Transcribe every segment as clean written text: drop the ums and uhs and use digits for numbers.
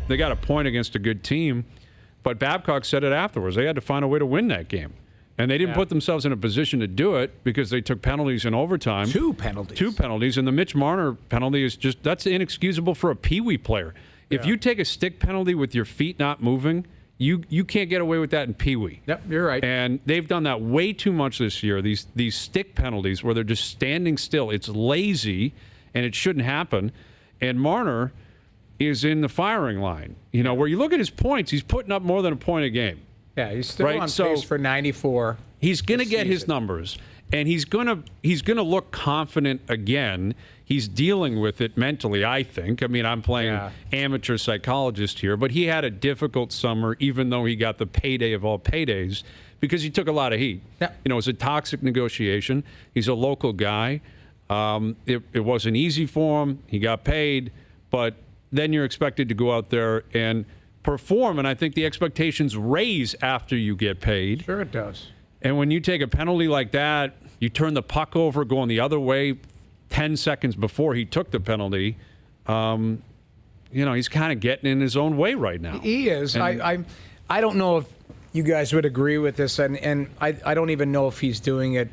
They got a point against a good team, but Babcock said it afterwards. They had to find a way to win that game. And they didn't put themselves in a position to do it because they took penalties in overtime. Two penalties. And the Mitch Marner penalty is that's inexcusable for a peewee player. If you take a stick penalty with your feet not moving, you can't get away with that in peewee. Yep, you're right. And they've done that way too much this year. These stick penalties where they're just standing still. It's lazy, and it shouldn't happen. And Marner is in the firing line. Where you look at his points, he's putting up more than a point a game. Yeah, he's still on pace for 94. He's going to get his numbers, and he's going to look confident again. He's dealing with it mentally, I think. I mean, I'm playing amateur psychologist here, but he had a difficult summer, even though he got the payday of all paydays, because he took a lot of heat. Yeah. It was a toxic negotiation. He's a local guy. It wasn't easy for him. He got paid, but then you're expected to go out there and perform, and I think the expectations raise after you get paid. Sure it does. And when you take a penalty like that, you turn the puck over going the other way 10 seconds before he took the penalty. He's kind of getting in his own way right now. He is. I don't know if you guys would agree with this, and I don't even know if he's doing it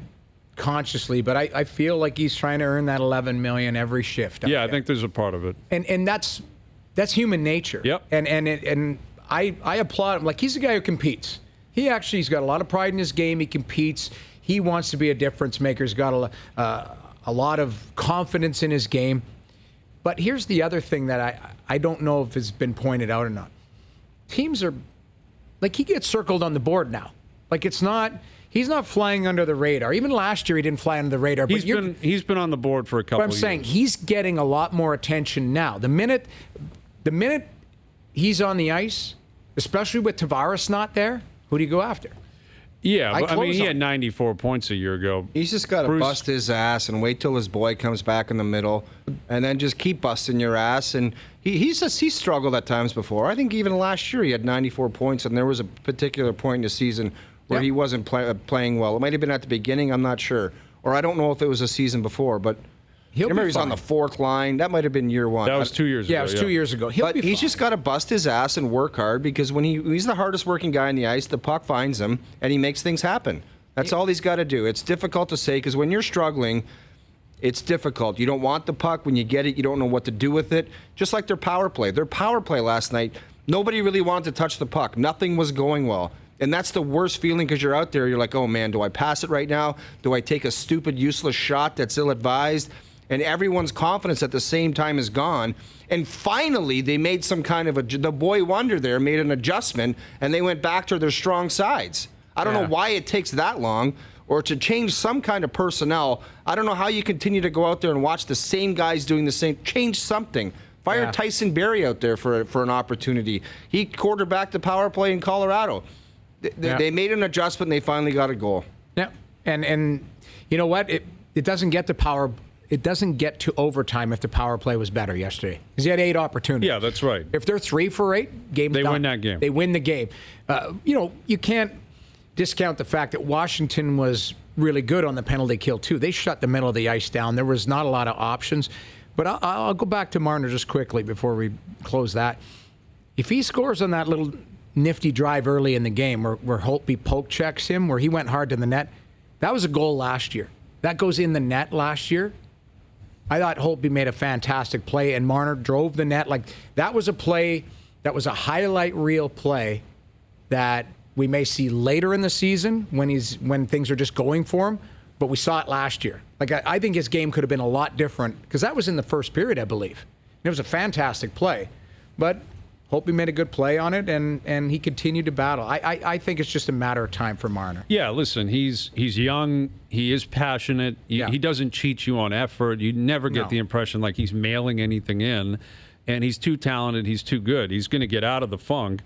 consciously, but I feel like he's trying to earn that $11 million every shift. Yeah, I think there's a part of it. And that's human nature. Yep. And I applaud him. Like, he's a guy who competes. He's got a lot of pride in his game. He competes. He wants to be a difference maker. He's got a lot of confidence in his game. But here's the other thing that I don't know if has been pointed out or not. Teams are, like, he gets circled on the board now. Like, he's not flying under the radar. Even last year, he didn't fly under the radar. He's been on the board for a couple of years. But I'm saying he's getting a lot more attention now. The minute he's on the ice, especially with Tavares not there, who do you go after? Yeah, but, he had 94 points a year ago. He's just got to bust his ass and wait till his boy comes back in the middle, and then just keep busting your ass. And he's struggled at times before. I think even last year he had 94 points, and there was a particular point in the season where he wasn't playing well. It might have been at the beginning, I'm not sure. Or I don't know if it was a season before, but remember he's on the fourth line. That might have been year one. That was 2 years ago. Yeah, it was 2 years ago. He's just got to bust his ass and work hard, because when he's the hardest working guy on the ice, the puck finds him, and he makes things happen. That's all he's got to do. It's difficult to say, because when you're struggling, it's difficult. You don't want the puck. When you get it, you don't know what to do with it. Just like their power play. Their power play last night, nobody really wanted to touch the puck. Nothing was going well. And that's the worst feeling, because you're out there, you're like, oh man, do I pass it right now? Do I take a stupid, useless shot that's ill-advised? And everyone's confidence at the same time is gone. And finally, they made some kind of the boy wonder there made an adjustment, and they went back to their strong sides. I don't know why it takes that long, or to change some kind of personnel. I don't know how you continue to go out there and watch the same guys doing the same. Change something. Fire Tyson Berry out there for an opportunity. He quarterbacked the power play in Colorado. They made an adjustment, and they finally got a goal. Yeah, and you know what? It doesn't get the power. It doesn't get to overtime if the power play was better yesterday, because he had 8 opportunities. Yeah, that's right. If they're 3 for 8, game's done. They win that game. They win the game. You can't discount the fact that Washington was really good on the penalty kill too. They shut the middle of the ice down. There was not a lot of options. But I'll go back to Marner just quickly before we close that. If he scores on that little nifty drive early in the game where Holtby poke checks him, where he went hard to the net, that was a goal last year. That goes in the net last year. I thought Holtby made a fantastic play, and Marner drove the net. Like, that was a play, that was a highlight reel play that we may see later in the season when things are just going for him, but we saw it last year. Like, I think his game could have been a lot different, because that was in the first period, I believe. It was a fantastic play, but Holtby made a good play on it, and he continued to battle. I think it's just a matter of time for Marner. Yeah, listen, he's young. He is passionate. He doesn't cheat you on effort. You never get the impression like he's mailing anything in. And he's too talented. He's too good. He's going to get out of the funk.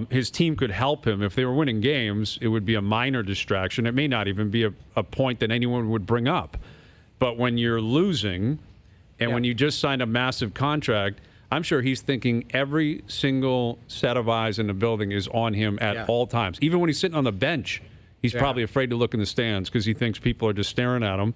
His team could help him. If they were winning games, it would be a minor distraction. It may not even be a point that anyone would bring up. But when you're losing, and when you just signed a massive contract, I'm sure he's thinking every single set of eyes in the building is on him at all times. Even when he's sitting on the bench, he's probably afraid to look in the stands because he thinks people are just staring at him.